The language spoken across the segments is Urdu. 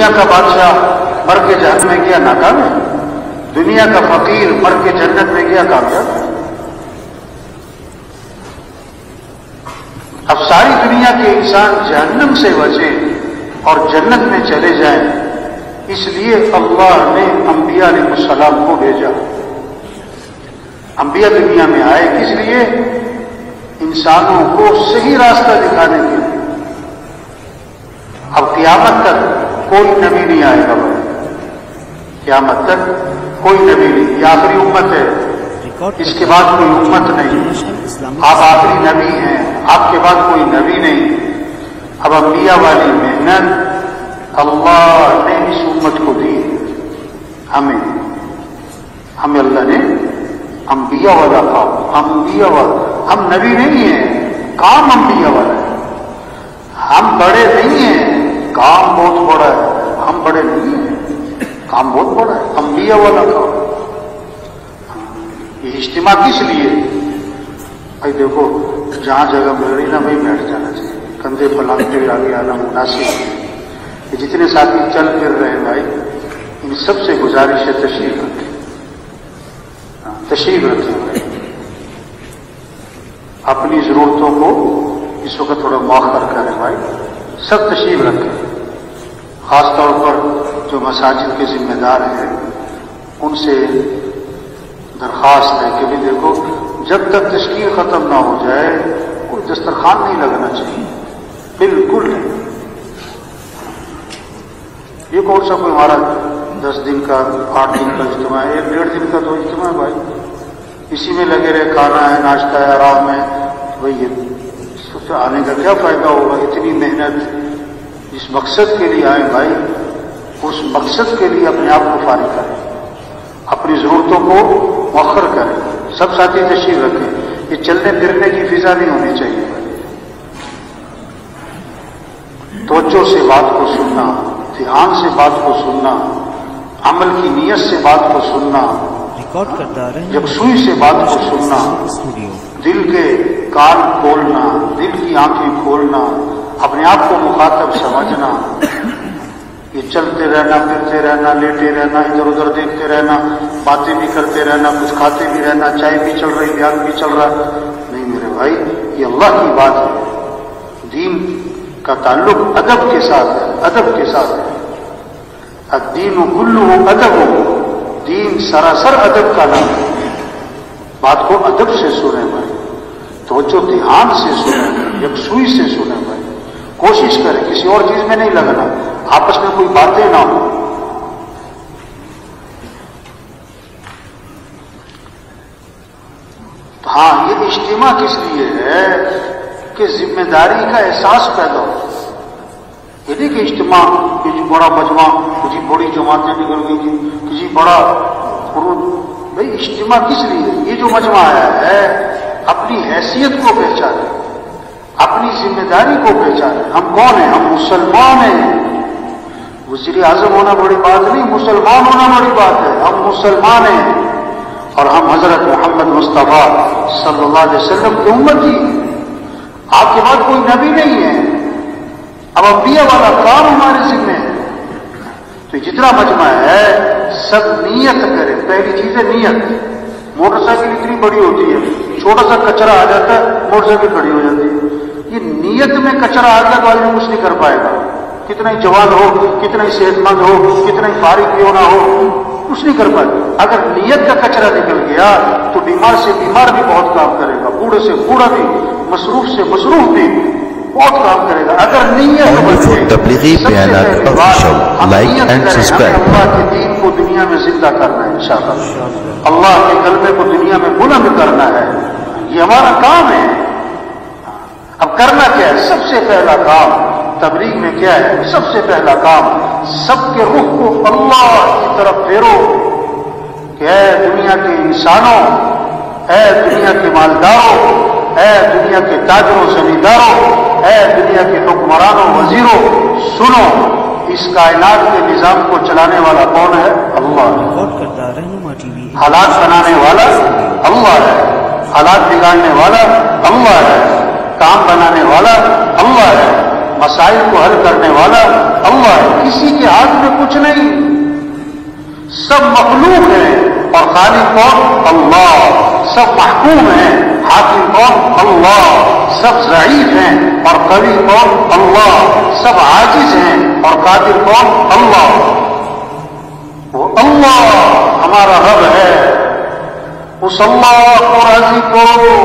دنیا کا بادشاہ مر کے جہنم میں گیا ناکام ہے، دنیا کا فقیر مر کے جنت میں گیا کامیاب ہے۔ اب ساری دنیا کے انسان جہنم سے بچیں اور جنت میں چلے جائیں، اس لیے اللہ نے انبیاء علیہ السلام کو بھیجا۔ انبیاء دنیا میں آئے کس لیے؟ انسانوں کو صحیح راستہ دکھانے کے لیے۔ اب قیامت تک کوئی نبی نہیں آئے گا، قیامت تک کوئی نبی نہیں، یہ آخری امت ہے، اس کے بعد کوئی امت نہیں، آپ آخری نبی ہیں، آپ کے بعد کوئی نبی نہیں۔ اب انبیاء والی محنت اللہ نے اس امت کو دی، ہمیں اللہ نے انبیاء والا کام، انبیاء والا، ہم نبی نہیں ہیں، کام انبیاء والا ہے۔ ہم بڑے نہیں ہیں، کام بہت بڑا ہے، ہم بڑے نہیں ہیں، کام بہت بڑا ہے، انبیاء والا کام۔ یہ اجتماع کس لیے؟ بھائی دیکھو جہاں جگہ مل رہی نا بھائی بیٹھ جانا چاہیے، کندھے پھلانگتے ہوئے آگے آنا مناسب ہے۔ یہ جتنے ساتھی چل پھر رہے ہیں بھائی، ان سب سے گزارش ہے تشریف رکھیں، تشریف رکھیں بھائی، اپنی ضرورتوں کو اس وقت تھوڑا مؤخر کریں بھائی، سب تشریف رکھیں۔ خاص طور پر جو مساجد کے ذمہ دار ہیں ان سے درخواست ہے کہ بھی دیکھو جب تک تشکیل ختم نہ ہو جائے کوئی دسترخوان نہیں لگنا چاہیے، بالکل نہیں۔ یہ کون سا کوئی ہمارا 10 دن کا 8 دن کا اجتماع ہے، 1.5 دن کا تو اجتماع ہے بھائی، اسی میں لگے رہے، کھانا ہے، ناشتہ ہے، آرام ہے، بھائی یہ آنے کا کیا فائدہ ہوگا؟ اتنی محنت جس مقصد کے لیے آئے بھائی، اس مقصد کے لیے اپنے آپ کو فارغ کریں، اپنی ضرورتوں کو مؤخر کریں، سب ساتھی تشریف رکھیں۔ یہ چلنے پھرنے کی فضا نہیں ہونی چاہیے بھائی، توجہ سے بات کو سننا، دھیان سے بات کو سننا، عمل کی نیت سے بات کو سننا، یکسوئی سے بات کو سننا، دل کے کان کھولنا، دل کی آنکھیں کھولنا، اپنے آپ کو مخاطب سمجھنا۔ یہ چلتے رہنا، پھرتے رہنا، لیٹے رہنا، ادھر ادھر دیکھتے رہنا، باتیں بھی کرتے رہنا، کچھ کھاتے بھی رہنا، چائے بھی چل رہی، بیان بھی چل رہا، نہیں میرے بھائی، یہ اللہ کی بات ہے۔ دین کا تعلق ادب کے ساتھ ہے، ادب کے ساتھ ہے۔ الدین کلہ ادب، دین سراسر ادب کا نام ہے۔ بات کو ادب سے سنیں بھائی، توجہ دھیان سے سنیں، یکسوئی سے سنیں بھائی، کوشش کریں کسی اور چیز میں نہیں لگنا، آپس میں کوئی باتیں نہ ہو۔ ہاں یہ اجتماع کس لیے ہے کہ ذمہ داری کا احساس پیدا ہو۔ یہ نہیں کہ اجتماع کسی بڑا مجمع، کسی بڑی جماعتیں نکل گئی، کسی بڑا خروج، بھائی اجتماع کس لیے؟ یہ جو مجمع آیا ہے اپنی حیثیت کو پہچانے، اپنی ذمہ داری کو پہچانے۔ ہم کون ہیں؟ ہم مسلمان ہیں۔ وزیر اعظم ہونا بڑی بات نہیں، مسلمان ہونا بڑی بات ہے۔ ہم مسلمان ہیں اور ہم حضرت محمد مصطفیٰ صلی اللہ علیہ وسلم کی امتی۔ آپ کے بعد کوئی نبی نہیں ہے، اب انبیاء والا کام ہمارے ذمہ ہے۔ تو جتنا مجمع ہے سب نیت کرے۔ پہلی چیز ہے نیت۔ موٹر سائیکل اتنی بڑی ہوتی ہے، چھوٹا سا کچرا آ جاتا ہے موٹر سائیکل کھڑی ہو جاتی ہے۔ یہ نیت میں کچرا آ گیا تو آدمی کچھ نہیں کر پائے گا، کتنا ہی جوان ہو، کتنا ہی صحت مند ہو، کتنا ہی فارغ کیوں نہ ہو، کچھ نہیں کر پائے گا۔ اگر نیت کا کچرا نکل گیا تو بیمار سے بیمار بھی بہت کام کرے گا، بوڑھے سے بوڑھا بھی، مصروف سے مصروف بھی بہت کام کرے گا۔ اگر نیت تبلیغی بیانات آفیشل لائک اینڈ سبسکرائب۔ اللہ کے دین کو دنیا میں زندہ کرنا ہے انشاءاللہ، اللہ کے کلمے کو دنیا میں بلند کرنا ہے، یہ ہمارا کام ہے۔ اب کرنا کیا ہے؟ سب سے پہلا کام تبلیغ میں کیا ہے؟ سب سے پہلا کام سب کے رخ کو اللہ کی طرف پھیرو کہ اے دنیا کے انسانوں، اے دنیا کے مالداروں، اے دنیا کے تاجروں زمینداروں، اے دنیا کے حکمرانوں وزیروں، سنو، اس کائنات کے نظام کو چلانے والا کون ہے؟ اللہ ہے۔ حالات بنانے والا اللہ ہے، حالات بگاڑنے والا اللہ ہے، کام بنانے والا اللہ ہے، مسائل کو حل کرنے والا اللہ ہے، کسی کے ہاتھ میں کچھ نہیں، سب مخلوق ہیں اور خالق کون؟ اللہ، سب محکوم ہیں، حاکم کون؟ اللہ، سب ضعیف ہیں اور قوی کون؟ اللہ، سب عاجز ہیں اور قادر کون؟ اللہ۔ وہ اللہ ہمارا رب ہے، اس اللہ کو راضی کرو،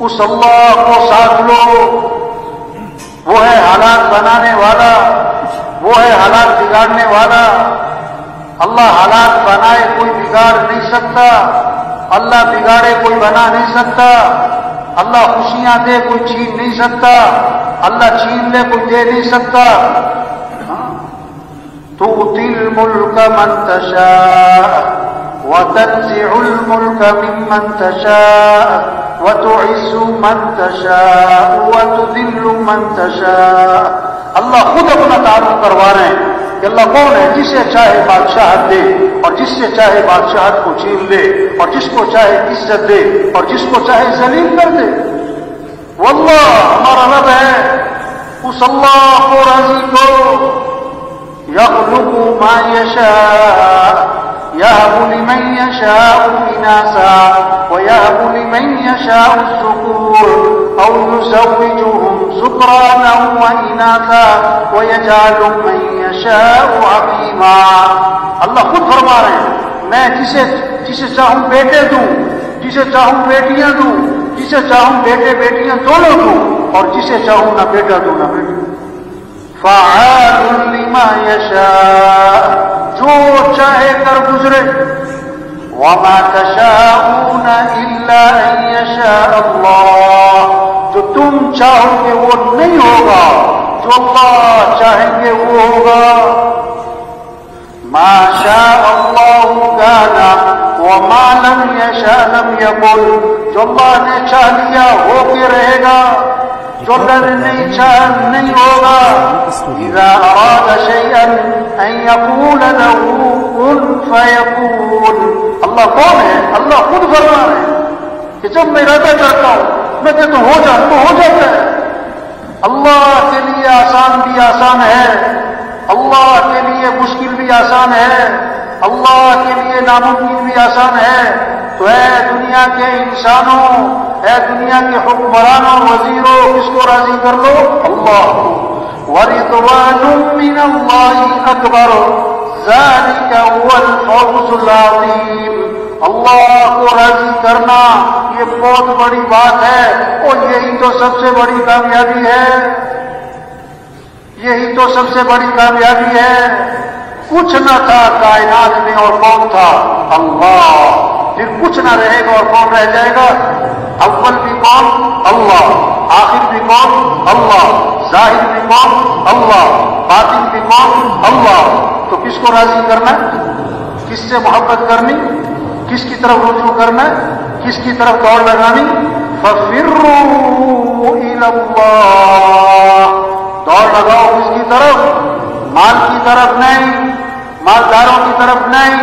اس اللہ کو ساتھ لو، وہ ہے حالات بنانے والا، وہ ہے حالات بگاڑنے والا۔ اللہ حالات بنائے کوئی بگاڑ نہیں سکتا، اللہ بگاڑے کوئی بنا نہیں سکتا، اللہ خوشیاں دے کوئی چھین نہیں سکتا، اللہ چھین لے کوئی دے نہیں سکتا۔ تؤتی الملک من تشاء وتنزع الملک ممن تشاء وتعز من تشاء وتذل من تشاء۔ اللہ خود اپنا تعارف کروا رہے ہیں کہ اللہ کون ہے، جسے چاہے بادشاہت دے اور جس سے چاہے بادشاہت کو چھین لے، اور جس کو چاہے عزت دے اور جس کو چاہے ذلیل کر دے۔ واللہ ہمارا رب ہے، اس اللہ کو راضی کرو۔ یخلق ما یشاء یہب لمن یشاء اناثا ویہب لمن یشاء الذکور او یزوجہم ذکرانا واناثا ویجعل من یشاء عقیما۔ اللہ خود فرما رہے ہیں میں جسے چاہوں بیٹے دوں، جسے چاہوں بیٹیاں دوں، جسے چاہوں بیٹے بیٹیاں دونوں دوں، اور جسے چاہوں نہ بیٹا دوں نہ بیٹی۔ فعال لما یشاء، جو چاہے کر گزرے۔ وما تشاءون الا ان یشاء اللہ، جو تم چاہو گے وہ نہیں ہوگا، جو اللہ چاہیں گے وہ ہوگا۔ ما شاء اللہ کان وما لم یشاء لم یکن، جو اللہ نے چاہ لیا ہو کے رہے گا، جو اللہ نے نہیں چاہا نہیں ہوگا۔ اذا اراد شیئا ان یقول له کن فیکون۔ اللہ کون ہے؟ اللہ خود فرما رہے ہیں کہ جب میں ارادہ کرتا ہوں میں کہتا ہوں ہو جا تو ہو جاتا ہے۔ اللہ کے لیے آسان بھی آسان ہے، اللہ کے لیے مشکل بھی آسان ہے، اللہ کے لیے ناممکن بھی آسان ہے۔ تو اے دنیا کے انسانوں، اے دنیا کے حکمرانوں، وزیروں، کس کو راضی کر لو؟ اللہ کو۔ وَرِضْوَانٌ مِّنَ اللَّهِ أَكْبَرُ ذَلِكَ هُوَ الْفَوْزُ الْعَظِيمُ۔ اللہ کو راضی کرنا یہ بہت بڑی بات ہے، اور یہی تو سب سے بڑی کامیابی ہے، یہی تو سب سے بڑی کامیابی ہے۔ کچھ نہ تھا کائنات میں اور کون تھا؟ اللہ۔ پھر کچھ نہ رہے گا اور کون رہ جائے گا؟ اول بھی کون؟ اللہ۔ آخر بھی کون؟ اللہ۔ ظاہر بھی کون؟ اللہ۔ باطن بھی کون؟ اللہ۔ تو کس کو راضی کرنا ہے؟ کس سے محبت کرنی؟ کس کی طرف رجوع کرنا ہے؟ کس کی طرف دوڑ لگانی؟ فَفِرُّوا إِلَى اللَّهِ، دوڑ لگاؤ کس کی طرف؟ مال کی طرف نہیں، مالداروں کی طرف نہیں،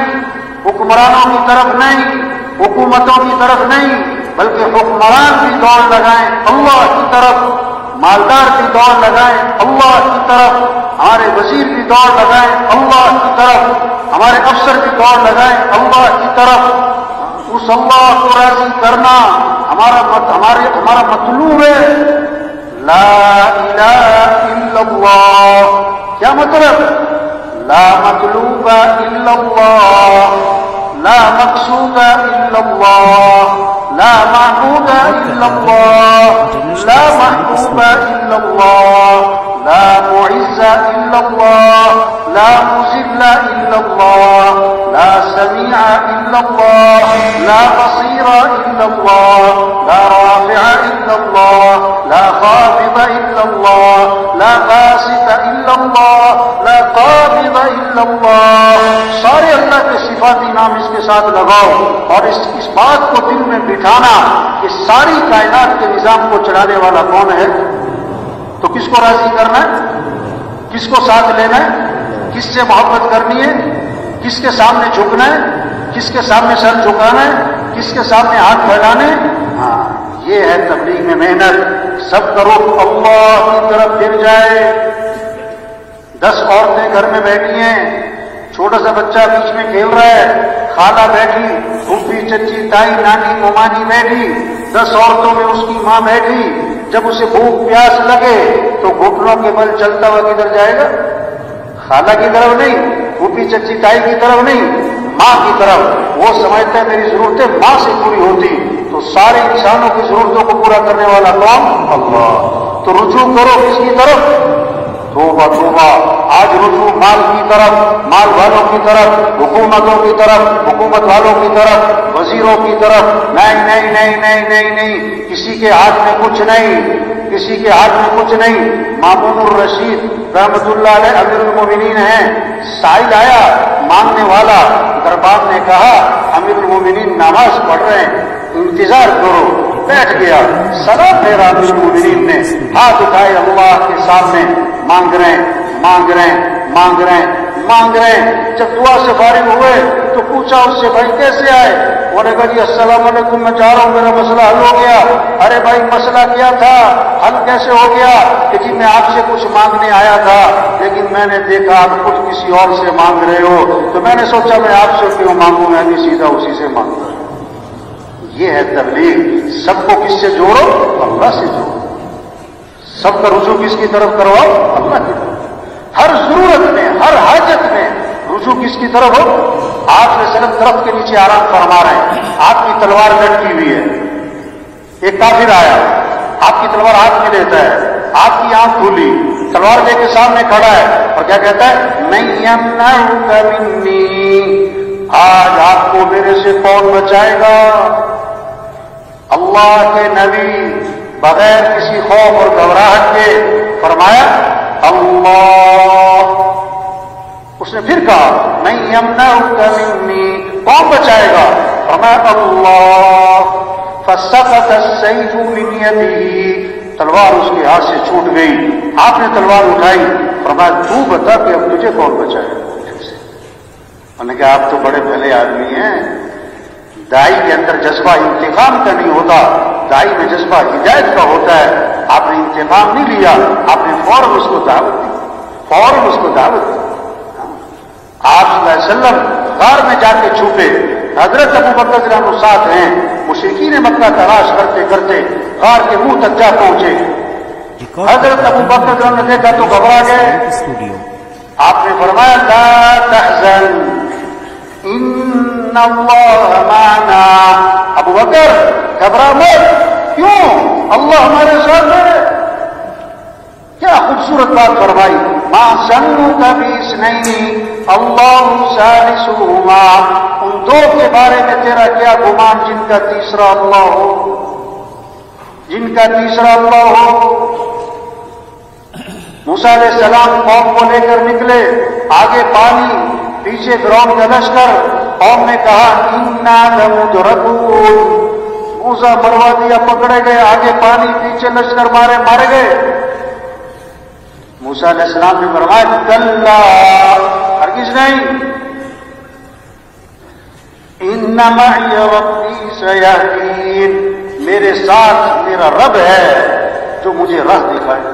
حکمرانوں کی طرف نہیں، حکومتوں کی طرف نہیں، بلکہ حکمران بھی دوڑ لگائیں اللہ کی طرف، مالدار بھی دوڑ لگائیں اللہ کی طرف، ہمارے وزیر بھی دوڑ لگائیں اللہ کی طرف، ہمارے افسر بھی دوڑ لگائیں اللہ کی طرف۔ اس اللہ کو راضی کرنا ہمارا مطلوب ہے۔ لا الہ الا اللہ، کیا مطلب؟ لا مطلوب الا اللہ، لا مقصود الا اللہ، لا معبود الا اللہ، لا محبوب الا اللہ، لا معز الا اللہ، لا مذل الا اللہ، لا سمیع الا اللہ، لا بصیر الا اللہ، لا رافع الا اللہ، لا خافض الا اللہ، لا باسط الا اللہ، لا قابض الا اللہ۔ سارے اللہ کے صفاتی نام اس کے ساتھ لگاؤ، اور اس بات کو دل میں بٹھانا کہ ساری کائنات کے نظام کو چلانے والا کون ہے۔ تو کس کو راضی کرنا ہے؟ کس کو ساتھ لینا ہے؟ کس سے محبت کرنی ہے؟ کس کے سامنے جھکنا ہے؟ کس کے سامنے سر جھکانا ہے؟ کس کے سامنے ہاتھ پھیلانے؟ ہاں، یہ ہے تبلیغ میں محنت. سب کا رخ اللہ کی طرف پھر جائے. 10 عورتیں گھر میں بیٹھی ہیں, چھوٹا سا بچہ بیچ میں کھیل رہا ہے, خالہ بیٹھی, پھوپھی, چچی, تائی, نانی, ممانی بیٹھی, 10 عورتوں میں اس کی ماں بیٹھی. جب اسے بھوک پیاس لگے تو گھٹنوں کے بل چلتا ہوا کدھر جائے گا؟ خالہ کی طرف نہیں, پھوپھی, چچی, تائی کی طرف نہیں, ماں کی طرف. وہ سمجھتا ہے میری ضرورتیں ماں سے پوری ہوتی. تو سارے انسانوں کی ضرورتوں کو پورا کرنے والا کون؟ اللہ. تو رجوع کرو کس کی طرف؟ توبہ توبہ. آج رجوع مال کی طرف, مال والوں کی طرف, حکومتوں کی طرف, حکومت والوں کی طرف, وزیروں کی طرف. نہیں نہیں نہیں نہیں نہیں نہیں, کسی کے ہاتھ میں کچھ نہیں, کسی کے ہاتھ میں کچھ نہیں. مامون الرشید رحمت اللہ علیہ امیر المومنین ہیں. سائل آیا مانگنے والا, دربار نے کہا امیر المومنین نماز پڑھ رہے ہیں, انتظار کرو. بیٹھ گیا, سلام پھیرا امیر المومنین نے, ہاتھ اٹھائے اللہ کے سامنے, مانگ رہے ہیں مانگ رہے ہیں مانگ رہے ہیں مانگ رہے ہیں. جب دعا سے فارغ ہوئے تو پوچھا اس سے, بھائی کیسے آئے؟ انہوں نے کہا جی السلام علیکم, میں چاہ رہا ہوں میرا مسئلہ حل ہو گیا. ارے بھائی مسئلہ کیا تھا, حل کیسے ہو گیا؟ کہ جی میں آپ سے کچھ مانگنے آیا تھا, لیکن میں نے دیکھا آپ کچھ کسی اور سے مانگ رہے ہو, تو میں نے سوچا میں آپ سے کیوں مانگوں, میں بھی سیدھا اسی سے مانگتا ہوں. یہ ہے تبلیغ. سب کو کس سے جوڑو؟ اللہ سے جوڑو. سب کا رجوع کس کی طرف کرواؤ؟ اللہ کی طرف. ہر ضرورت میں, ہر حاجت میں رجوع کس کی طرف ہو؟ آپ نے صرف درخت کے نیچے آرام فرما رہے ہیں, آپ کی تلوار لٹکی ہوئی ہے, ایک کافر آیا, آپ کی تلوار ہاتھ میں لیتا ہے, آپ کی آنکھ کھلی, تلوار لے کے سامنے کھڑا ہے, اور کیا کہتا ہے؟ من یمنعک منی, آج آپ کو میرے سے کون بچائے گا؟ اللہ کے نبی بغیر کسی خوف اور گھبراہٹ کے فرمایا اللہ. اس نے پھر کہا من یمنعک منی, کون بچائے گا؟ فرمایا اللہ. فسقط السیف من یدہ, تلوار اس کے ہاتھ سے چھوٹ گئی. آپ نے تلوار اٹھائی, فرمایا تو بتا کہ اب تجھے کون بچائے گا؟ انہوں نے کہا آپ تو بڑے بھلے آدمی ہیں, دائی کے اندر جذبہ انتقام کا نہیں ہوتا, دائی میں جذبہ ہدایت کا ہوتا ہے. آپ نے انتقام نہیں لیا, آپ نے فوراً اس کو دعوت دی, فوراً اس کو دعوت دی. آپ صلی اللہ علیہ وسلم غار میں جا کے چھپے, حضرت ابو بکر رضی اللہ عنہ ساتھ ہیں. مشرکین مکہ تلاش کرتے کرتے غار کے منہ تک جا پہنچے. حضرت ابو بکر رضی اللہ عنہ نے دیکھا تو گھبرا گئے. آپ نے فرمایا لا تحزن ان اللہ معنا. ابو بکر گھبرا مت, کیوں؟ اللہ ہمارے ساتھ ہے. کیا خوبصورت بات فرمائی. ما ظنک باثنین اللہ ثالثہما, ان دو کے بارے میں تیرا کیا گمان جن کا تیسرا اللہ ہو, جن کا تیسرا اللہ ہو. موسیٰ علیہ السلام قوم کو لے کر نکلے, آگے پانی, پیچھے فرعون کا لشکر. قوم نے کہا انا لمدرکون, موسیٰ مروا دیا, پکڑے گئے, آگے پانی, پیچھے لشکر, مارے گئے. موسیٰ علیہ السلام نے فرمایا کلا, ہرگز نہیں, ان معی ربی سیہدین, میرے ساتھ میرا رب ہے جو مجھے راہ دکھائے.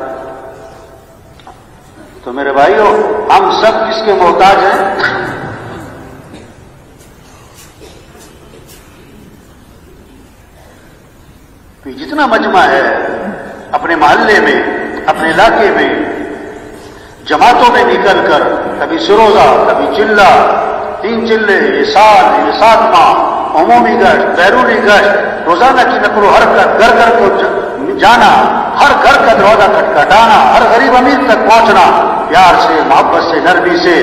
تو میرے بھائیو, ہم سب کس کے محتاج ہیں؟ جتنا مجمع ہے اپنے محلے میں, اپنے علاقے میں, جماعتوں میں نکل کر, کبھی سروزہ, کبھی چلہ, 3 چلے, یہ سال, یہ 7 ماہ, عمومی گشت, بیرونی گشت, روزانہ کی نقل و حرکت, گھر گھر کو جانا, ہر گھر کا دروازہ کھٹکھٹانا, ہر غریب امیر تک پہنچنا, پیار سے, محبت سے, نرمی سے,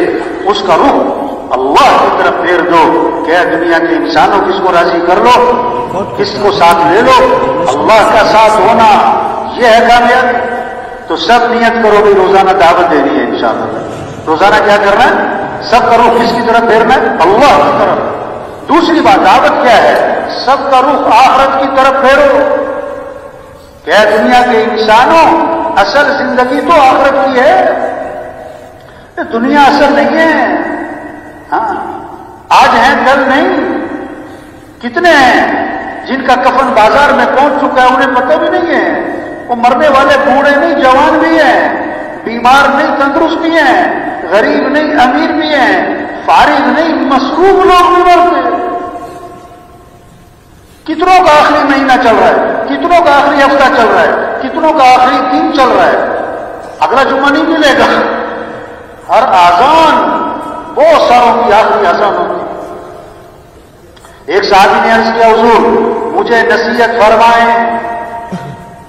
اس کا رخ اللہ کی طرف پھیر دو کہ اے دنیا کے انسانوں کس کو راضی کر لو, کس کو ساتھ لے لو, اللہ کا ساتھ ہونا یہ ہے کامیابی. تو سب نیت کرو بھی روزانہ دعوت دینی ہے انشاءاللہ. روزانہ کیا کرنا ہے؟ سب کا رخ کس کی طرف پھیرنا ہے؟ اللہ کی طرف. دوسری بات دعوت کیا ہے؟ سب کا رخ آخرت کی طرف پھیرو کہ اے دنیا کے انسانوں اصل زندگی تو آخرت کی ہے, دنیا اصل نہیں ہے. ہاں, آج ہیں کل نہیں. کتنے ہیں جن کا کفن بازار میں پہنچ چکا ہے انہیں پتہ بھی نہیں ہے. وہ مرنے والے بوڑھے نہیں جوان بھی ہیں, بیمار نہیں تندرست بھی ہیں, غریب نہیں امیر بھی ہیں, فارغ نہیں مصروف لوگ بھی مرتے. کتنوں کا آخری مہینہ چل رہا ہے, کتنوں کا آخری ہفتہ چل رہا ہے, کتنوں کا آخری دن چل رہا ہے. اگلا جمعہ نہیں ملے گا. ہر آذان بہت ساروں کی آخری آذان ہوتی ہے. ایک صحابی نے عرض کیا حضور مجھے نصیحت فرمائیں.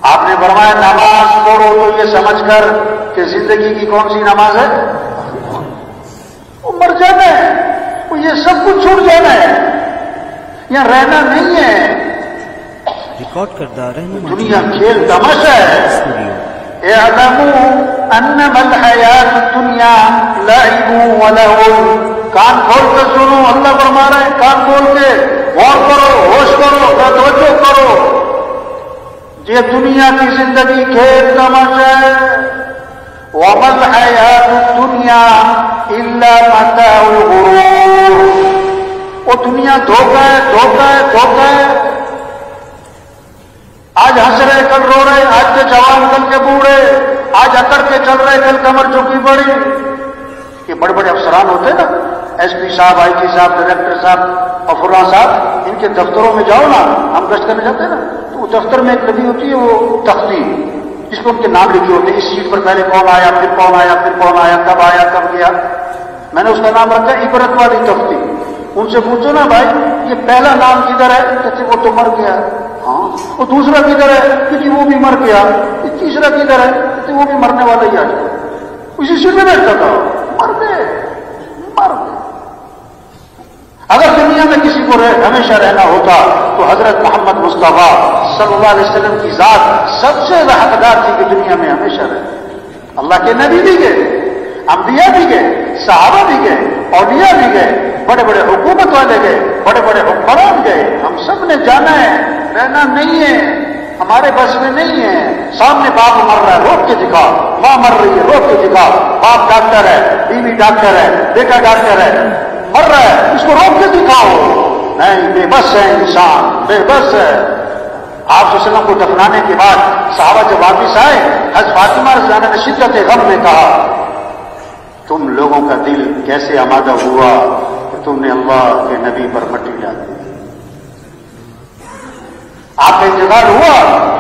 آپ نے فرمایا نماز پڑھو تو یہ سمجھ کر کہ زندگی کی کون سی نماز ہے, وہ مر جانا ہے, وہ یہ سب کچھ چھوڑ جانا ہے, یہاں رہنا نہیں ہے. ریکارڈ کردہ رہنا دنیا کھیل تماشا ہے. اعلموا انما الحیات الدنیا لعب ولہو. کان کھول کر سنو, اللہ فرما رہے ہیں کان کھول کے غور کرو, ہوش کرو, توجہ کرو. یہ دنیا کی زندگی کھیل تماشا ہے. وما الحیات الدنیا الا متاع الغرور. وہ دنیا دھوکہ ہے, دھوکہ ہے, دھوکہ ہے. آج ہنس رہے کل رو رہے, آج کے جوان کل کے بوڑھے, آج اکڑ کے چل رہے کل کمر جھکی پڑی. یہ بڑے بڑے افسران ہوتے ہیں نا, ایس پی صاحب, آئی جی صاحب, ڈائریکٹر صاحب اور فلاں صاحب, ان کے دفتروں میں جاؤ نا, ہم گشت کرنے جاتے ہیں نا, تو دفتر میں ایک لگی ہوتی ہے وہ تختی جس کو ان کے نام لکھے ہوتے ہیں. اس سیٹ پر پہلے کون آیا, پھر کون آیا, پھر کون آیا, کب آیا, کب گیا. میں نے اس کا نام رکھا عبرت والی تختی. ان سے پوچھو نا بھائی یہ پہلا نام کدھر ہے, کہتے وہ تو مر گیا. ہاں, وہ دوسرا کدھر ہے, کہ وہ بھی مر گیا. یہ تیسرا کدھر ہے, کہ وہ بھی مرنے والا ہی آ جائے. اسی سیٹ میں بیٹھتا تھا, مر گئے, مر گئے. اگر دنیا میں کسی کو ہمیشہ رہنا ہوتا تو حضرت محمد مصطفیٰ صلی اللہ علیہ وسلم کی ذات سب سے حقدار تھی کہ دنیا میں ہمیشہ رہے. اللہ کے نبی بھی گئے, انبیاء بھی گئے, صحابہ بھی گئے, اولیاء بھی گئے, بڑے بڑے حکومت والے گئے, بڑے بڑے حکمران گئے. ہم سب نے جانا ہے, رہنا نہیں ہے, ہمارے بس میں نہیں ہے. سامنے باپ مر رہا ہے, روک کے دکھا. ماں مر رہی ہے, روک کے دکھا. باپ ڈاکٹر ہے, بیوی ڈاکٹر ہے, بیٹا ڈاکٹر ہے, مر رہا ہے, اس کو روک کے دکھاؤ. نہیں, بے بس ہے انسان, بے بس ہے. آپ صلی اللہ علیہ وسلم کو دفنانے کے بعد صحابہ جب واپس آئے, حضرت فاطمہ رضی اللہ عنہا نے شدت غم میں کہا تم لوگوں کا دل کیسے آمادہ ہوا کہ تم نے اللہ کے نبی پر مٹی ڈالی. آپ کا انتقال ہوا,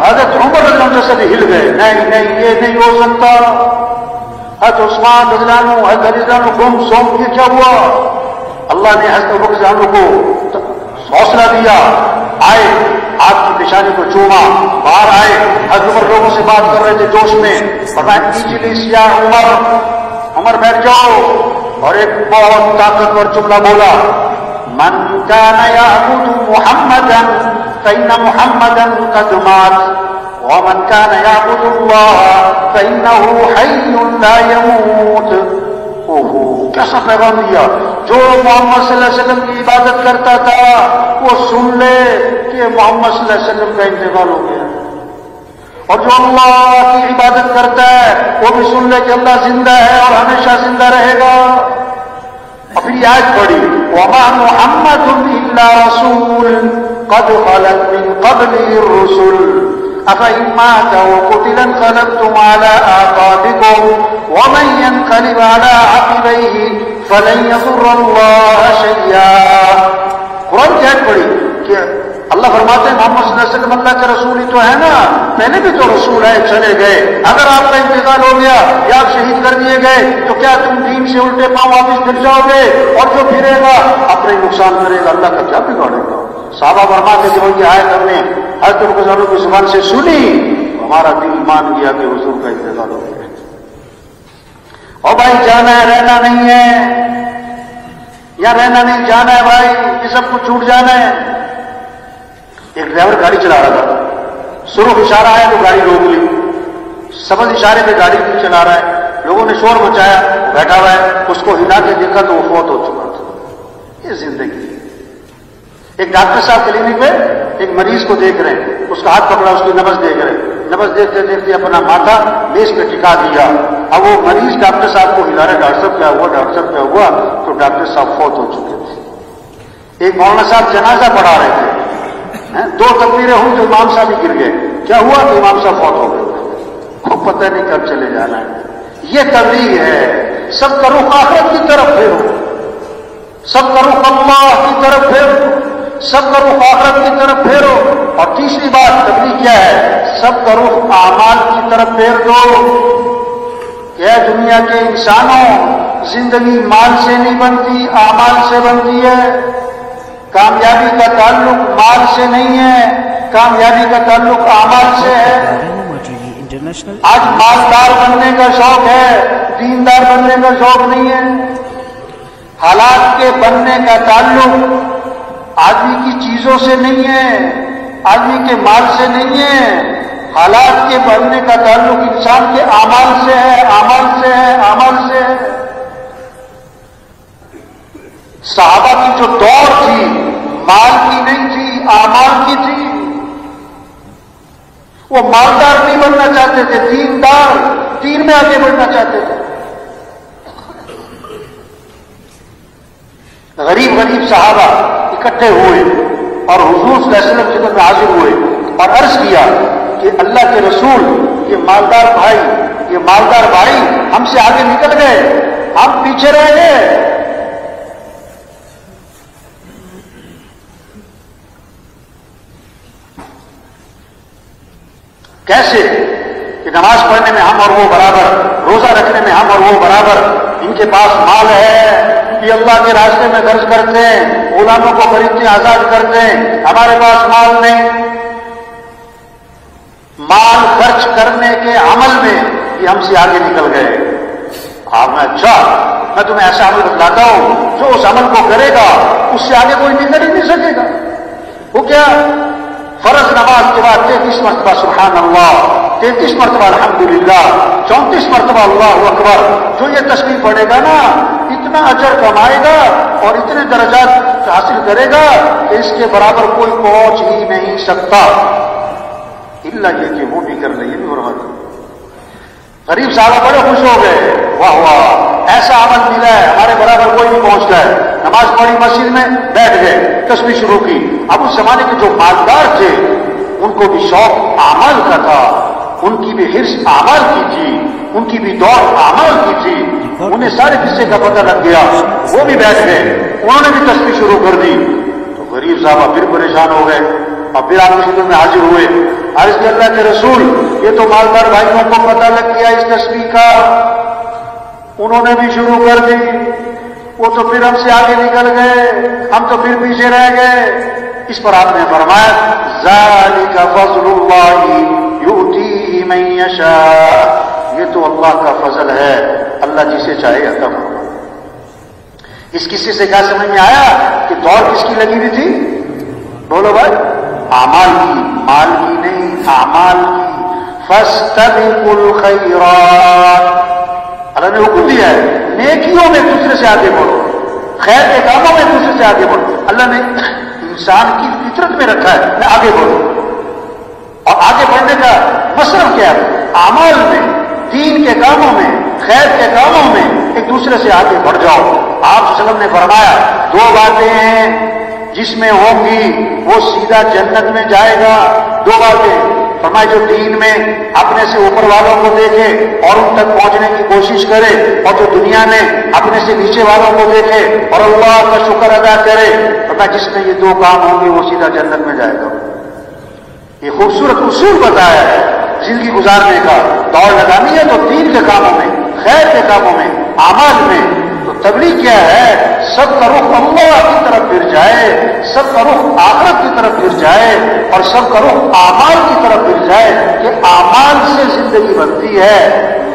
حضرت عمر رضی اللہ عنہ سے ہل گئے. نہیں نہیں, یہ نہیں ہو سکتا. حضرت عثمان رضی اللہ عنہ, حضرت علی رضی اللہ عنہ گم سوم, یہ کیا ہوا؟ اللہ نے حضرت ابوبکر رضی اللہ عنہ کو حوصلہ دیا, آئے, آپ کی پیشانی کو چوما, باہر آئے. حضرت عمر لوگوں سے بات کر رہے تھے جوش میں, فرمایا اجلس یا عمر, عمر بیٹھ جاؤ. اور ایک بہت طاقتور جملہ بولا, من کان یعبد محمدا فإن محمدا قد مات ومن كان يعبد الله فإنه حي لا يموت. کیسا پیغام دیا. جو محمد صلی اللہ علیہ وسلم کی عبادت کرتا تھا وہ سن لے کہ محمد صلی اللہ علیہ وسلم کا انتقال ہو گیا, اور جو اللہ کی عبادت کرتا ہے وہ بھی سن لے کہ اللہ زندہ ہے اور ہمیشہ زندہ رہے گا. اور پھر یہ آیت پڑھی, وما محمد الا رسول قد خلت من قبله الرسل افإن مات وقتل انقلبتم على أعقابكم ومن ينقلب على عقبيه فلن يضر الله شيئا. قرآن کی آیت پڑھی کہ اللہ فرماتے ہیں محمد صلی اللہ علیہ وسلم اللہ کے رسول ہی تو ہے نا, پہلے بھی تو رسول ہے, چلے گئے. اگر آپ کا انتقال ہو گیا یا آپ شہید کر دیے گئے تو کیا تم دین سے الٹے پاؤں واپس پھر جاؤ گے, اور جو پھرے گا اپنے نقصان کرے گا, اللہ کا کیا بگاڑے گا. صحابہ فرماتے ہیں کہ یہ آیت ہم نے حضرت ابوبکر کی زبان سے سنی, ہمارا دل مان گیا کہ حضور کا انتقال ہو گیا. اور بھائی جانا ہے, رہنا نہیں ہے, یا رہنا نہیں, جانا ہے بھائی, یہ سب کچھ چھوٹ جانا ہے. ایک ڈرائیور گاڑی چلا رہا تھا, سرخ اشارہ ہے تو گاڑی روک لی, سبز اشارے پہ گاڑی چلا رہا ہے. لوگوں نے شور مچایا, بیٹھا ہوا ہے, اس کو ہلا کے دیکھا تو وہ فوت ہو چکا تھا. یہ زندگی. ایک ڈاکٹر صاحب کلینک پہ ایک مریض کو دیکھ رہے ہیں, اس کا ہاتھ پکڑا, اس کی نبض دیکھ رہے ہیں, نبض دیکھتے دیکھتے اپنا ماتھا میز پہ ٹکا دیا. اب وہ مریض ڈاکٹر صاحب کو ہلا رہے, ڈاکٹر صاحب کیا ہوا, ڈاکٹر صاحب کیا ہوا, تو ڈاکٹر صاحب فوت ہو چکے تھے. ایک مولانا صاحب جنازہ پڑھا رہے تھے, دو تکبیریں ہوئی تو امام صاحب ہی گر گئے. کیا ہوا کہ امام صاحب فوت ہو گئے. کو پتہ نہیں کب چلے جانا ہے. یہ تبلیغ ہے. سب کا رخ آخرت کی طرف پھیرو, سب کا رخ اللہ کی طرف پھیرو, سب کا رخ آخرت کی طرف پھیرو. اور تیسری بات تبلیغ کیا ہے؟ سب کا رخ اعمال کی طرف پھیر دو. کہ دنیا کے انسانوں, زندگی مال سے نہیں بنتی, اعمال سے بنتی ہے. کامیابی کا تعلق مال سے نہیں ہے, کامیابی کا تعلق اعمال سے ہے. آج مالدار بننے کا شوق ہے, دیندار بننے کا شوق نہیں ہے. حالات کے بننے کا تعلق آدمی کی چیزوں سے نہیں ہے, آدمی کے مال سے نہیں ہے. حالات کے بننے کا تعلق انسان کے اعمال سے ہے, اعمال سے ہے, اعمال سے ہے. صحابہ کی جو دوڑ تھی مال کی نہیں تھی, اعمال کی تھی. وہ مالدار نہیں بننا چاہتے تھے, دیندار, دین میں آگے بڑھنا چاہتے تھے. غریب غریب صحابہ اکٹھے ہوئے اور حضور صلی اللہ علیہ وسلم کی خدمت میں حاضر ہوئے اور عرض کیا کہ اللہ کے رسول, یہ مالدار بھائی ہم سے آگے نکل گئے, ہم پیچھے رہ گئے. کیسے کہ نماز پڑھنے میں ہم اور وہ برابر, روزہ رکھنے میں ہم اور وہ برابر. ان کے پاس مال ہے, یہ اللہ کے راستے میں خرچ کرتے ہیں, غلاموں کو خریدتے ہیں, آزاد کرتے ہیں. ہمارے پاس مال نہیں. مال خرچ کرنے کے عمل میں یہ ہم سے آگے نکل گئے. آپ میں اچھا, میں تمہیں ایسا عمل بتلاتا ہوں جو اس عمل کو کرے گا اس سے آگے کوئی نکل ہی نہیں سکے گا. وہ کیا؟ فرض نماز کے بعد 33 مرتبہ سبحان اللہ, 33 مرتبہ الحمدللہ, 34 مرتبہ اللہ اکبر. جو یہ تسبیح پڑھے گا نا اتنا اجر کمائے گا اور اتنے درجات حاصل کرے گا کہ اس کے برابر کوئی پہنچ ہی نہیں سکتا. الا یہ کہ وہ بھی کر لے, یہ بھی ہو رہا تھا. غریب صاحب بڑے خوش ہو گئے, واہ واہ ایسا عمل ملا ہے, ہمارے برابر کوئی نہیں پہنچتا ہے. نماز پڑھی مسجد میں, بیٹھ گئے, تسبیح شروع کی. اب اس زمانے کے جو مالدار تھے ان کو بھی شوق اعمال کا تھا, ان کی بھی حرص اعمال کی تھی, ان کی بھی دوڑ اعمال کی تھی. انہیں سارے قصے کا پتہ لگ گیا, وہ بھی بیٹھ گئے, انہوں نے بھی تسبیح شروع کر دی. تو غریب صاحب پھر پریشان ہو گئے اور پھر آپ کی خدمت میں حاضر ہوئے. عرض کیا اللہ کے رسول, یہ تو مالدار بھائیوں کو پتہ لگ گیا اس تسبیح کا, انہوں نے بھی شروع کر دی. وہ تو پھر ہم سے آگے نکل گئے, ہم تو پھر پیچھے رہ گئے. اس پر آپ نے فرمایا ذالک فضل اللہ یؤتیہ من یشاء, یہ تو اللہ کا فضل ہے, اللہ جسے چاہے عطا فرمائے. اس قصے سے کیا سمجھ میں آیا کہ دوڑ کس کی لگی ہوئی تھی؟ بولو بھائی, اعمال کی, مال کی نہیں, اعمال کی. فاستبقوا الخیرات, اللہ نے حکم دیا ہے نیکیوں میں دوسرے سے آگے بڑھو, خیر کے کاموں میں دوسرے سے آگے بڑھو. اللہ نے انسان کی فطرت میں رکھا ہے میں آگے بڑھوں, اور آگے بڑھنے کا مصرف کیا ہے؟ اعمال میں, دین کے کاموں میں, خیر کے کاموں میں ایک دوسرے سے آگے بڑھ جاؤ. آپ صلی اللہ علیہ وسلم نے فرمایا دو باتیں ہیں جس میں ہوں گی وہ سیدھا جنت میں جائے گا. دو باتیں فرمایا, جو دین میں اپنے سے اوپر والوں کو دیکھے اور ان تک پہنچنے کی کوشش کرے, اور جو دنیا میں اپنے سے نیچے والوں کو دیکھے اور اللہ کا شکر ادا کرے. فرمایا جس میں یہ دو کام ہوں گے وہ سیدھا جنت میں جائے گا. یہ خوبصورت اصول بتایا ہے زندگی گزارنے کا. دوڑ لگانی ہے تو دین کے کاموں میں, خیر کے کاموں میں, اعمال میں. تو تبلیغ کیا ہے؟ سب کا رخ اللہ کی طرف پھر جائے, سب کا رخ آخرت کی طرف پھر جائے, اور سب کا رخ اعمال کی طرف پھر جائے. کہ اعمال سے زندگی بنتی ہے,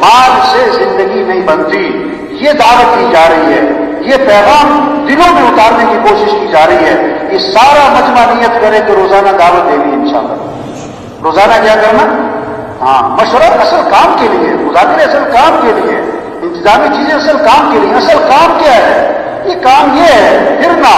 مال سے زندگی نہیں بنتی. یہ دعوت کی جا رہی ہے, یہ پیغام دلوں میں اتارنے کی کوشش کی جا رہی ہے. یہ سارا مجمع نیت کرے کہ روزانہ دعوت دینی ہے انشاءاللہ. روزانہ کیا کرنا؟ ہاں, مشورہ اصل کام کے لیے, مذاکرے اصل کام کے لیے, انتظامی چیزیں اصل کام کے لیے. اصل کام کیا ہے؟ یہ کام یہ ہے پھرنا,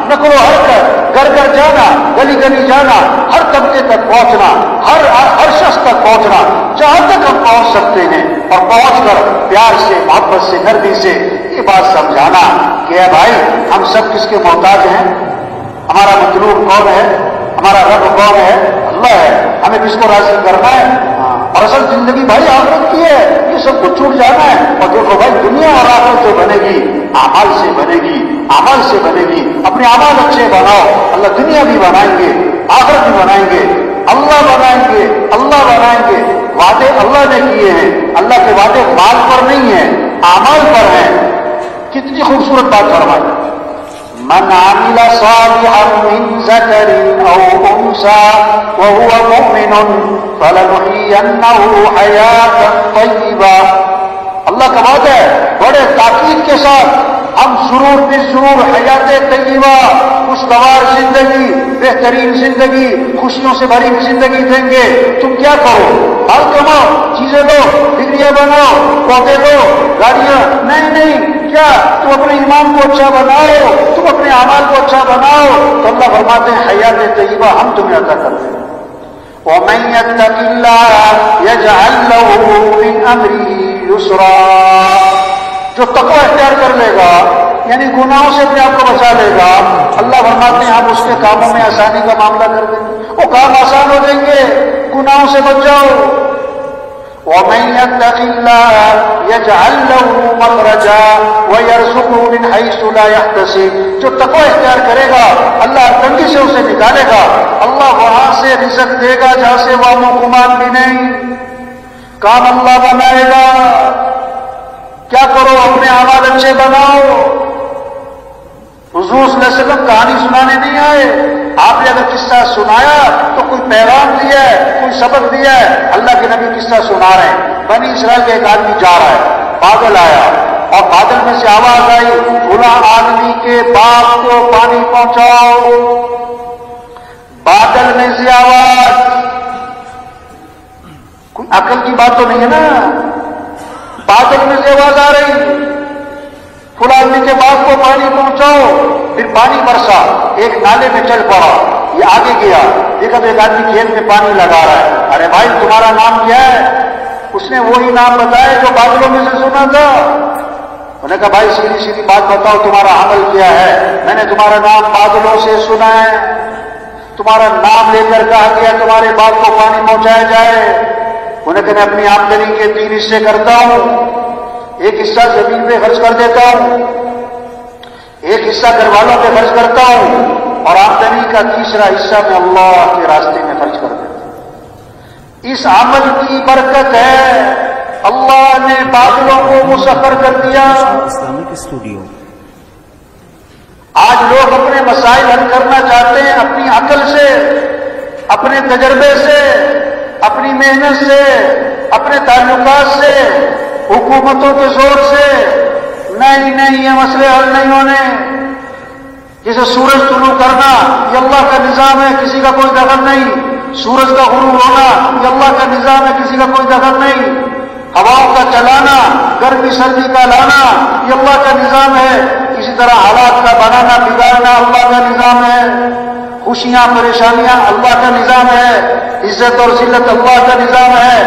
نقل و حرکت, گھر گھر جانا, گلی گلی جانا, ہر طبقے تک پہنچنا, ہر شخص تک پہنچنا, جہاں تک ہم پہنچ سکتے ہیں, اور پہنچ کر پیار سے, محبت سے, نرمی سے یہ بات سمجھانا کہ اے بھائی ہم سب کس کے محتاج ہیں, ہمارا مطلوب کون ہے, ہمارا رب کون ہے؟ اللہ ہے. ہمیں کس کو راضی کرنا ہے؟ اور اصل زندگی بھائی آخرت کی ہے. یہ سب کچھ چھوٹ جانا ہے. اور دیکھو بھائی دنیا اور آخرت جو بنے گی اعمال سے بنے گی، اعمال سے بنے گی. اپنے اعمال اچھے بناؤ، اللہ دنیا بھی بنائیں گے، آخرت بھی بنائیں گے. اللہ بنائیں گے، اللہ بنائیں گے. وعدے اللہ نے کیے ہیں. اللہ کے وعدے مال پر نہیں ہیں، اعمال پر ہیں. کتنی خوبصورت بات فرمائی. من عمل صالحا من ذكر او انثى وهو مؤمن فلنحيينه حياة طيبة. اللہ کا وعدہ ہے بڑے تاکید کے ساتھ ہم سرور بالسرور حیات طیبہ، خوشگوار زندگی، بہترین زندگی، خوشیوں سے بھری زندگی دیں گے. تم کیا کرو؟ مال کماؤ، چیزیں دو، ڈگریاں بناؤ، پودے دو، گاڑیاں. نہیں، کیا تم اپنے ایمان کو اچھا بناؤ، تم اپنے اعمال کو اچھا بناؤ تو اللہ فرماتے ہیں حیات طیبہ ہم تمہیں عطا کرتے ہیں. وَمَن يَتَّقِ اللَّهَ يَجْعَل لَّهُ مِنْ أَمْرِهِ يُسْرًا. جو تقوی اختیار کر لے گا یعنی گناہوں سے اپنے آپ کو بچا لے گا، اللہ فرماتے ہیں ہم اس کے کاموں میں آسانی کا معاملہ کر دیں گے. وہ کام آسان ہو جائیں گے، گناہوں سے بچ جاؤ. وَمَن يَتَّقِ اللَّهَ يَجْعَل لَّهُ مَخْرَجًا وَيَرْزُقْهُ مِنْ حَيْثُ لَا يَحْتَسِبُ. جو تقوی اختیار کرے گا اللہ تنگی سے اسے نکالے گا، اللہ وہاں سے رزق دے گا جہاں سے وہ گمان بھی نہیں. کام اللہ بنائے گا. کیا کرو؟ اپنے اعمال اچھے بناؤ. حضور صلی اللہ علیہ وسلم کہانی سنانے نہیں آئے. آپ نے اگر قصہ سنایا تو کوئی پیغام دیا ہے، کوئی سبق دیا ہے. اللہ کے نبی قصہ سنا رہے ہیں. بنی اسرائیل کا ایک آدمی جا رہا ہے، بادل آیا اور بادل میں سے آواز آئی فلاں آدمی کے باغ کو پانی پہنچاؤ. بادل میں سے آواز، کوئی عقل کی بات تو نہیں ہے نا. بادل میں سے آواز آ رہی فلاں آدمی کے باغ کو پانی پہنچاؤ. پھر پانی برسا، ایک نالے میں چل پڑا. یہ آگے گیا، دیکھا تو ایک آدمی کھیت میں پانی لگا رہا ہے. ارے بھائی تمہارا نام کیا ہے؟ اس نے وہی نام بتایا جو بادلوں میں سے سنا تھا. انہوں نے کہا بھائی سیدھی بات بتاؤ تمہارا عمل کیا ہے؟ میں نے تمہارا نام بادلوں سے سنا ہے، تمہارا نام لے کر کہا گیا تمہارے باغ کو پانی پہنچایا جائے. انہیں کہ میں اپنی آمدنی کے 3 حصے کرتا ہوں. ایک حصہ زمین پہ خرچ کر دیتا ہوں، ایک حصہ گھر والوں پہ خرچ کرتا ہوں، اور آمدنی کا 3 حصہ میں اللہ کے راستے میں خرچ کر دیتا ہوں. اس عمل کی برکت ہے اللہ نے بادلوں کو مسخر کر دیا. Islamic studio. آج لوگ اپنے مسائل حل کرنا چاہتے ہیں اپنی عقل سے، اپنے تجربے سے، اپنی محنت سے، اپنے تعلقات سے، حکومتوں کے زور سے. نہیں یہ مسئلے حل نہیں ہونے. جیسے سورج طلوع کرنا یہ اللہ کا نظام ہے، کسی کا کوئی دخل نہیں. سورج کا غروب ہونا یہ اللہ کا نظام ہے، کسی کا کوئی دخل نہیں. ہواؤں کا چلانا، گرمی سردی کا لانا یہ اللہ کا نظام ہے. اسی طرح حالات کا بنانا بگاڑنا اللہ کا نظام ہے. خوشیاں پریشانیاں اللہ کا نظام ہے. عزت اور ذلت اللہ کا نظام ہے.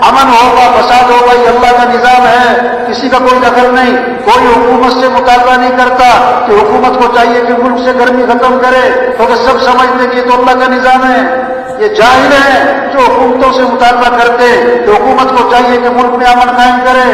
امن ہوگا فساد ہوگا یہ اللہ کا نظام ہے. کسی کا کوئی دخل نہیں. کوئی حکومت سے مطالبہ نہیں کرتا کہ حکومت کو چاہیے کہ ملک سے گرمی ختم کرے، کیونکہ سب سمجھتے کہ یہ تو اللہ کا نظام ہے. یہ جاہل ہیں جو حکومتوں سے مطالبہ کرتے کہ حکومت کو چاہیے کہ ملک میں امن قائم کرے،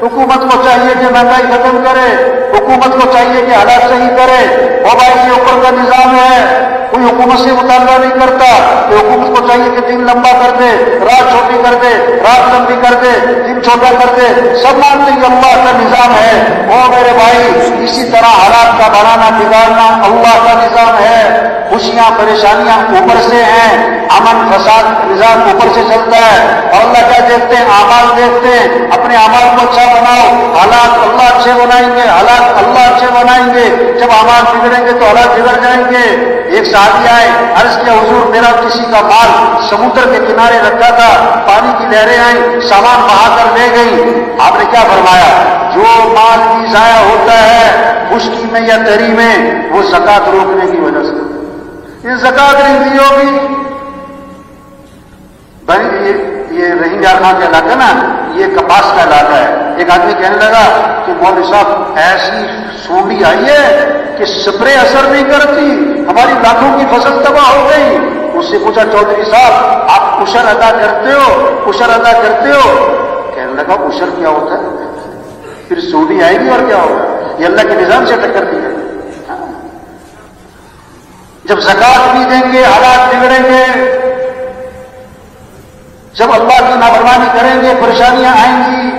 حکومت کو چاہیے کہ مہنگائی ختم کرے، حکومت کو چاہیے کہ حالات صحیح کرے. موبائل کے اوپر کا نظام ہے. کوئی حکومت سے مطالبہ نہیں کرتا کہ حکومت کو چاہیے کہ دن لمبا کر دے، رات چھوٹی کر دے، رات لمبی کر دے، دن چھوٹا کر دے. سب مانتے ہیں اللہ کا نظام ہے. او میرے بھائی اسی طرح حالات کا بڑھانا بگاڑنا اللہ کا نظام ہے. خوشیاں پریشانیاں اوپر سے ہیں، امن فساد نظام اوپر سے چلتا ہے. اور اللہ کیا دیکھتے ہیں؟ اعمال دیکھتے ہیں. اپنے اعمال کو اچھا بناؤ، حالات اللہ اچھے بنائیں گے، حالات اللہ اچھے بنائیں گے. جب اعمال بگڑیں گے تو حالات بگڑ جائیں گے. ایک صحابی آئے، عرض کیا حضور میرا کسی کا مال سمندر کے کنارے رکھا تھا، پانی کی لہریں آئیں، سامان بہا کر لے گئی. آپ نے کیا فرمایا؟ جو مال بھی ضائع ہوتا ہے خشکی میں یا تری میں وہ زکات روکنے کی وجہ سے. یہ زکات نہیں دی ہوگی. یہ روہنگیا خان کا علاقہ نا، یہ کپاس کا علاقہ ہے. ایک آدمی کہنے لگا کہ مولوی صاحب ایسی سونڈی آئی ہے کہ سپرے اثر نہیں کرتی، ہماری لاکھوں کی فصل تباہ ہو گئی. اس سے پوچھا چودھری صاحب آپ عشر ادا کرتے ہو؟ عشر ادا کرتے ہو؟ کہنے لگا عشر کیا ہوتا ہے؟ پھر سودی آئے گی اور کیا ہوگا؟ یہ اللہ کے نظام سے ٹکر دی ہے. جب زکات بھی دیں گے حالات بگڑیں گے. جب اللہ کی نافرمانی کریں گے پریشانیاں آئیں گی.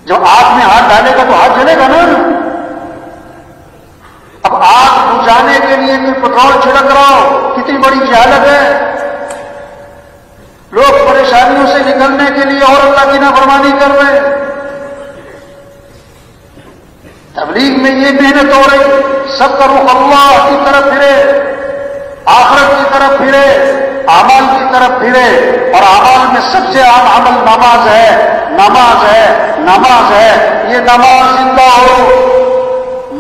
جب آگ میں ہاتھ ڈالے گا تو ہاتھ جلے گا نا. اب آگ بجھانے کے لیے کوئی پٹرول چھڑک رہا ہو کتنی بڑی جہالت ہے. لوگ پریشانیوں سے نکلنے کے لیے اور اللہ کی نافرمانی کر رہے ہیں. تبلیغ میں یہ محنت ہو رہی سب کا رخ اللہ کی طرف پھرے, آخرت کی طرف پھرے, اعمال کی طرف پھرے. اور اعمال میں سب سے عام عمل نماز ہے. نماز ہے, نماز ہے. یہ نماز زندہ ہو.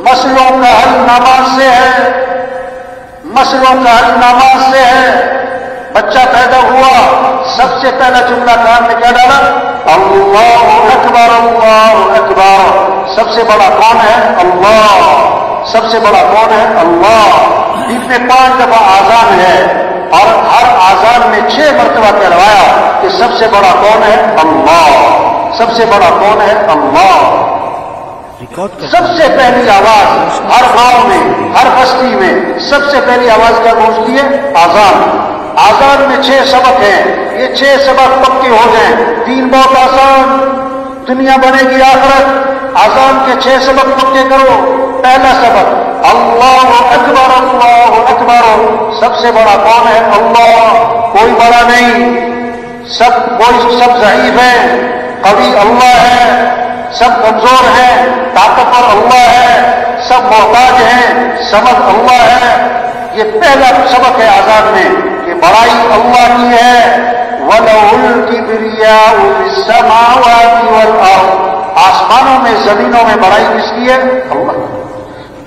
مسئلوں کا حل نماز سے ہے. مسئلوں کا حل نماز سے ہے. بچہ پیدا ہوا سب سے پہلا جملہ کان میں کیا ڈالا؟ اللہ اکبر اللہ اکبر. سب سے بڑا کون ہے؟ اللہ. سب سے بڑا کون ہے؟ اللہ. دن میں 5 دفعہ آذان ہے اور ہر آذان میں 6 مرتبہ کہلوایا کہ سب سے بڑا کون ہے؟ اللہ. سب سے بڑا کون ہے؟ اللہ. سب سے پہلی آواز ہر گاؤں میں ہر بستی میں سب سے پہلی آواز کیا گونجتی ہے؟ آذان. آذان میں 6 سبق ہیں. یہ 6 سبق پکے ہو جائیں. دین بہت آسان, دنیا بنے گی آخرت. آذان کے 6 سبق پکے کرو. پہلا سبق اللہ اکبر اللہ اکبر. سب سے بڑا کون ہے؟ اللہ. کوئی بڑا نہیں. سب ضعیف ہیں. قوی اللہ ہے. سب کمزور ہیں. طاقتور اللہ ہے. سب محتاج ہیں. سمجھ اللہ ہے. یہ پہلا سبق ہے آزاد میں کہ بڑائی اللہ کی ہے. وَلَهُ الْكِبْرِيَاءُ فِي السَّمَاوَاتِ وَالْأَرْضِ. آسمانوں میں زمینوں میں بڑائی کس کی ہے؟ اللہ.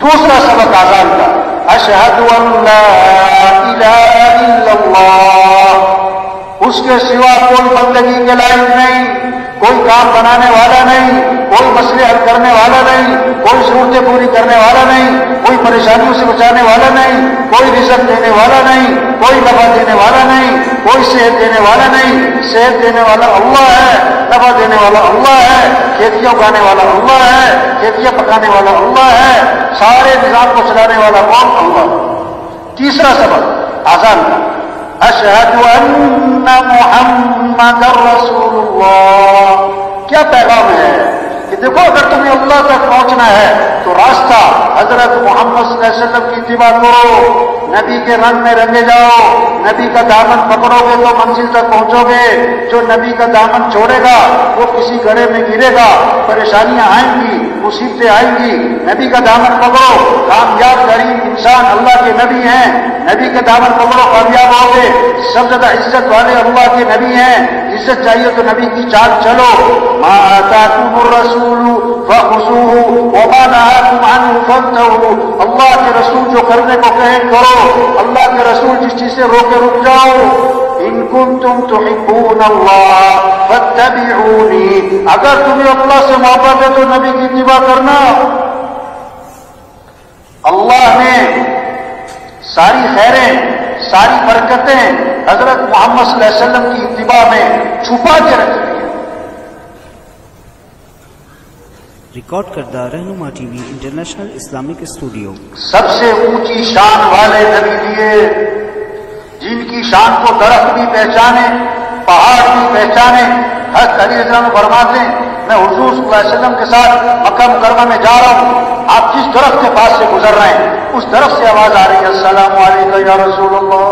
دوسرا سبق آزاد کا اشہد ان لا الہ الا اللہ. اس کے سوا کوئی بندگی کے لائق نہیں, کوئی کام بنانے والا نہیں, کوئی مسئلے حل کرنے والا نہیں, کوئی ضرورتیں پوری کرنے والا نہیں, کوئی پریشانیوں سے بچانے والا نہیں, کوئی رزق دینے والا نہیں, کوئی نفع دینے والا نہیں, کوئی صحت دینے والا نہیں. صحت دینے والا اللہ ہے, نفع دینے والا اللہ ہے, کھیتیاں اگانے والا اللہ ہے, کھیتیاں پکانے والا اللہ ہے, سارے نظام کو چلانے والا کون؟ اللہ. تیسرا سبق آزان کا اشہد ان محمد رسول اللہ. کیا پیغام ہے کہ دیکھو اگر تمہیں اللہ تک پہنچنا ہے تو راستہ حضرت محمد صلی اللہ علیہ وسلم کی اتباع کرو. نبی کے رنگ میں رنگے جاؤ. نبی کا دامن پکڑو گے تو منزل تک پہنچو گے. جو نبی کا دامن چھوڑے گا وہ کسی گڑھے میں گرے گا. پریشانیاں آئیں گی, مصیبتیں آئیں گی. نبی کا دامن پکڑو. کامیاب ترین انسان اللہ کے نبی ہیں. نبی کے دامن پکڑو کامیاب ہوگے. سب زیادہ عزت والے اللہ کے نبی ہیں. عزت چاہیے تو نبی کی چال چلو. ما آتاکم الرسول فخذوه وما نهاکم عنه فانتهوا. اللہ کے رسول جو کرنے کو کہیں کرو. اللہ کے رسول جس چیز سے روکے رک جاؤ. ان کنتم تحبون اللہ فاتبعونی. اگر تمہیں اللہ سے محبت ہے تو نبی کی اتباع کرنا. اللہ نے ساری خیریں ساری برکتیں حضرت محمد صلی اللہ علیہ وسلم کی اتباع میں چھپا کے رکھ دی ہے. ریکارڈ کردہ رہنما T V international Islamic studio. سب سے اونچی شان والے نبی دیے جن کی شان کو درخت بھی پہچانے, پہاڑ بھی پہچانے. حضرت علی رضی اللہ عنہ فرماتے ہیں میں حضور صلی اللہ علیہ وسلم کے ساتھ مکہ مکرمہ میں جا رہا ہوں. آپ جس درخت کے پاس سے گزر رہے ہیں اس درخت سے آواز آ رہی ہے السلام علیکم یا رسول اللہ.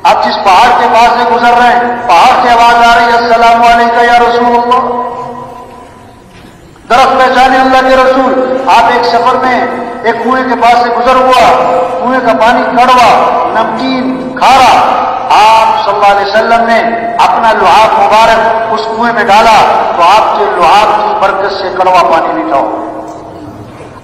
آپ جس پہاڑ کے پاس سے گزر رہے ہیں پہاڑ سے آواز آ رہی ہے السلام علیکم یا رسول اللہ. درخت پہچانے اللہ کے رسول. آپ ایک سفر میں ایک کنویں کے پاس سے گزر ہوا. کنویں کا پانی کڑوا, نمکین, کھارا. آپ صلی اللہ علیہ وسلم نے اپنا لحاف مبارک اس کنویں میں ڈالا تو آپ کے لحاف کی برکت سے کڑوا پانی میٹھا ہو.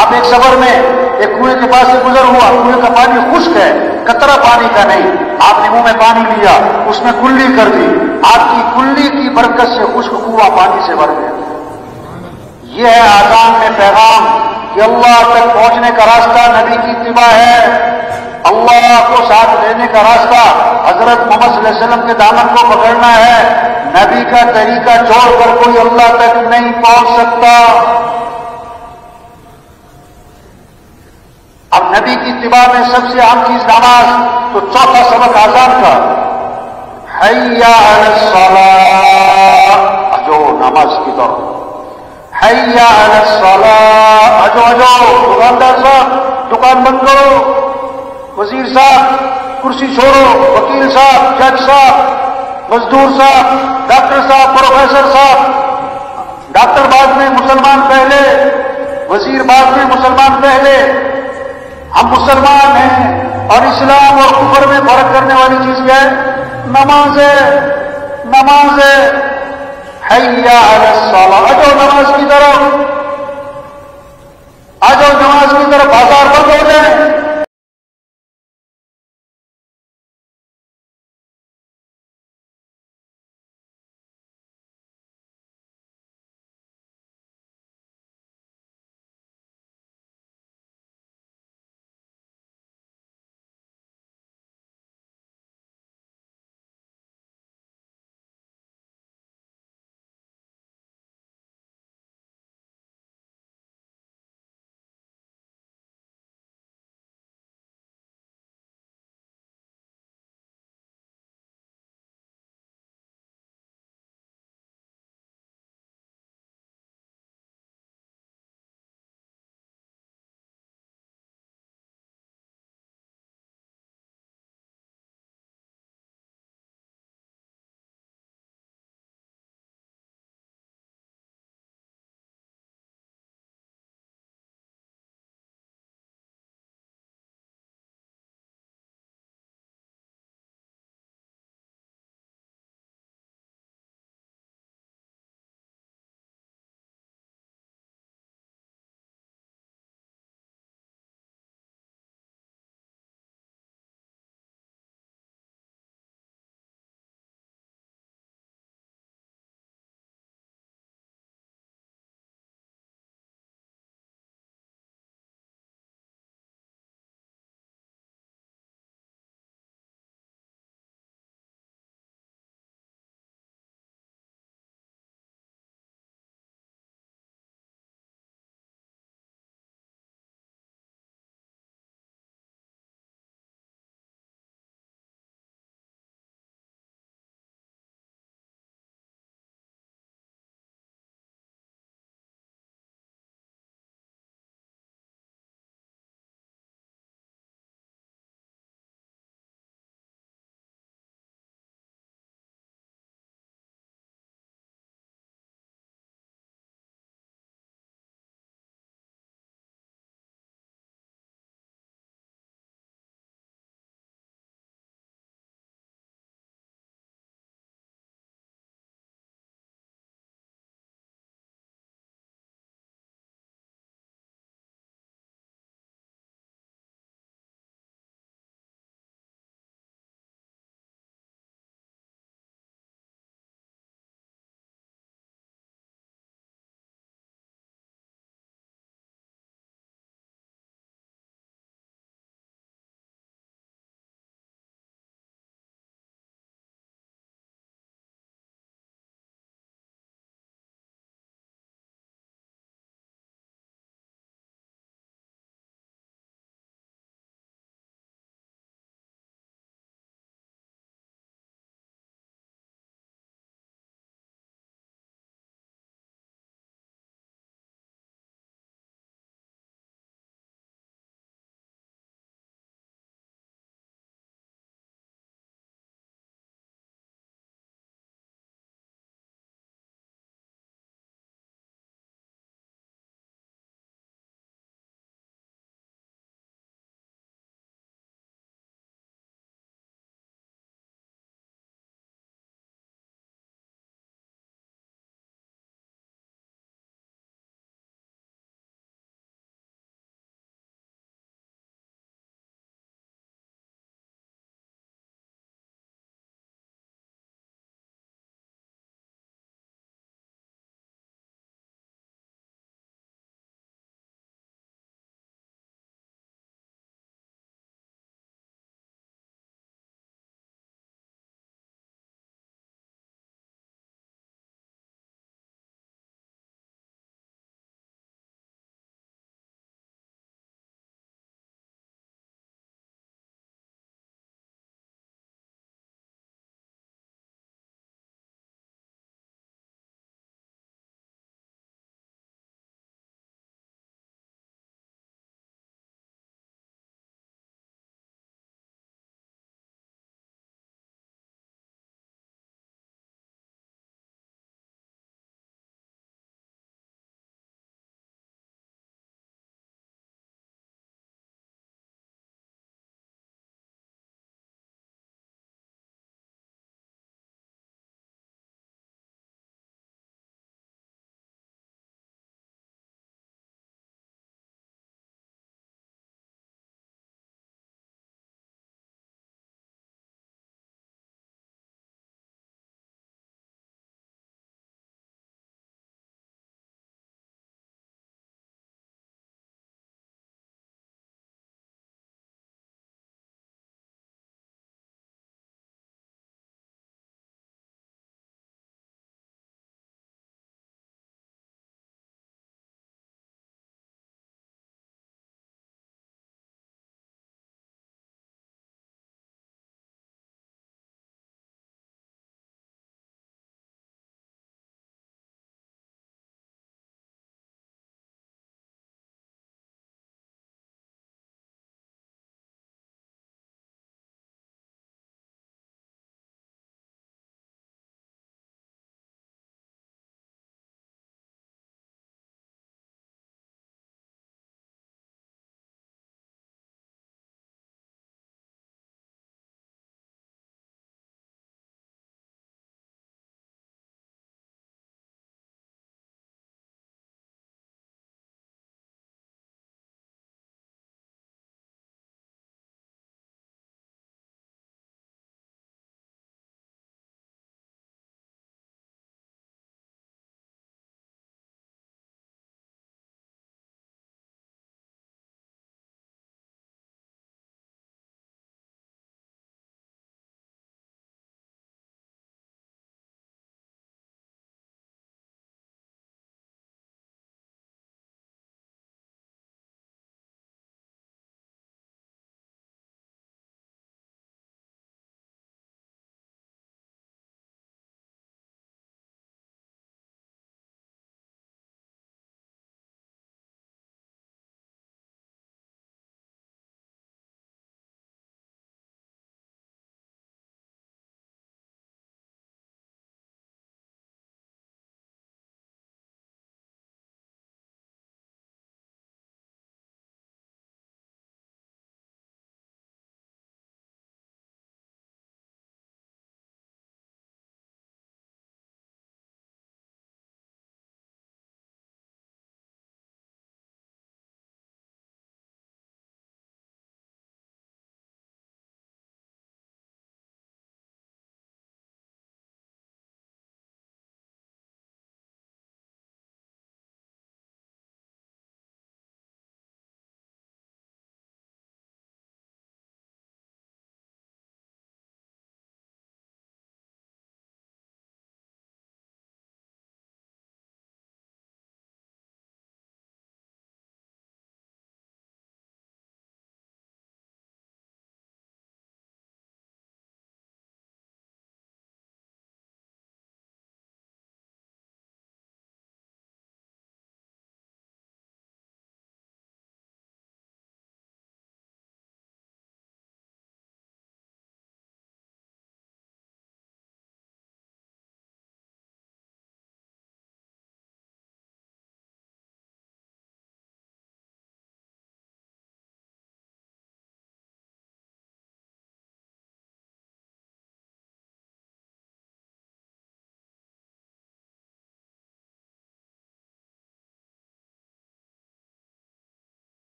آپ ایک سفر میں ایک کنویں کے پاس سے گزر ہوا, کنویں کا پانی خشک ہے, قطرہ پانی کا نہیں. آپ نے منہ میں پانی لیا, اس میں کلی کر دی. آپ کی کلی کی برکت سے خشک کنواں پانی سے بھر گیا. یہ ہے آزان میں پیغام کہ اللہ تک پہنچنے کا راستہ نبی کی اتباع ہے، اللہ کو ساتھ لینے کا راستہ حضرت محمد صلی اللہ علیہ وسلم کے دامن کو پکڑنا ہے، نبی کا طریقہ چھوڑ کر کوئی اللہ تک نہیں پہنچ سکتا۔ اب نبی کی اتباع میں سب سے اہم چیز نماز، تو چوتھا سبق آزان کا، حی علی الصلاۃ، اجو نماز کی طرف، حی علی الصلاۃ، اجو دکاندار صاحب دکان بند کرو، وزیر صاحب کرسی چھوڑو، وکیل صاحب، جج صاحب، مزدور صاحب، ڈاکٹر صاحب، پروفیسر صاحب، ڈاکٹر بعد میں مسلمان پہلے، وزیر بعد میں مسلمان پہلے، ہم مسلمان ہیں اور اسلام اور کفر میں فرق کرنے والی چیز کیا ہے؟ نماز ہے، نماز ہے، حی علی الصلاۃ، اجو نماز کی طرف،